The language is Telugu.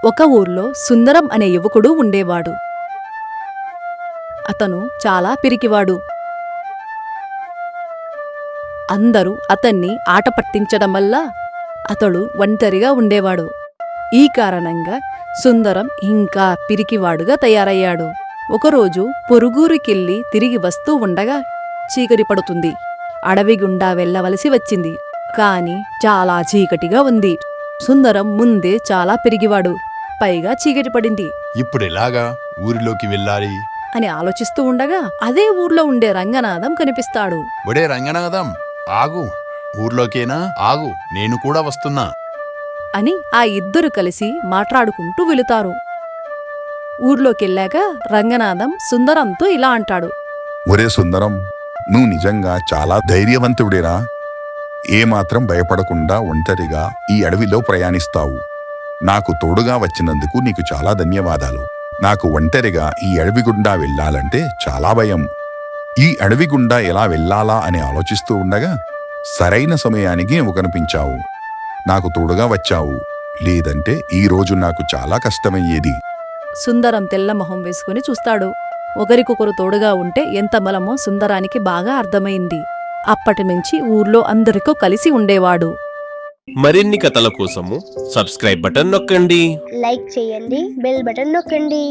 ఒక ఊర్లో సుందరం అనే యువకుడు ఉండేవాడు. అతను చాలా పిరికివాడు. అందరూ అతన్ని ఆట పట్టించడం వల్ల అతడు ఒంటరిగా ఉండేవాడు. ఈ కారణంగా సుందరం ఇంకా పిరికివాడుగా తయారయ్యాడు. ఒకరోజు పొరుగురికెళ్ళి తిరిగి వస్తూ ఉండగా చీకటి పడుతుంది. అడవి గుండా వెళ్ళవలసి వచ్చింది. కాని చాలా చీకటిగా ఉంది. సుందరం ముందే చాలా పిరిగివాడు. పైగా చీకటి పడింది ఇప్పుడెలాగా ఊరిలోకి వెళ్ళాలి అని ఆలోచిస్తూ ఉండగా అదే ఊర్లో ఉండే రంగనాథం కనిపిస్తాడు. ఒడే రంగనాథం, ఆగు. ఊర్లోకేనా? ఆగు, నేను కూడా వస్తున్నా అని ఆ ఇద్దరు కలిసి మాట్లాడుకుంటూ వెళుతారు. ఊర్లోకెళ్ళాక రంగనాథం సుందరంతో ఇలా అంటాడు. ఒరే సుందరం, నువ్వు నిజంగా చాలా ధైర్యవంతుడిరా. ఏమాత్రం భయపడకుండా ఒంటరిగా ఈ అడవిలో ప్రయాణిస్తావు. నాకు తోడుగా వచ్చినందుకు నీకు చాలా ధన్యవాదాలు. నాకు ఒంటరిగా ఈ అడవి గుండా వెళ్ళాలంటే చాలా భయం. ఈ అడవి గుండా ఎలా వెళ్ళాలా అని ఆలోచిస్తూ ఉండగా సరైన సమయానికి నువ్వు కనిపించావు. నాకు తోడుగా వచ్చావు. లేదంటే ఈ రోజు నాకు చాలా కష్టమయ్యేది. సుందరం తెల్ల మొహం వేసుకుని చూస్తాడు. ఒకరికొకరు తోడుగా ఉంటే ఎంత బలమో సుందరానికి బాగా అర్థమైంది. అప్పటినుంచి ఊర్లో అందరితో కలిసి ఉండేవాడు. మరిన్ని కథల కోసము సబ్స్క్రైబ్ బటన్ నొక్కండి. లైక్ చేయండి, బెల్ బటన్ నొక్కండి.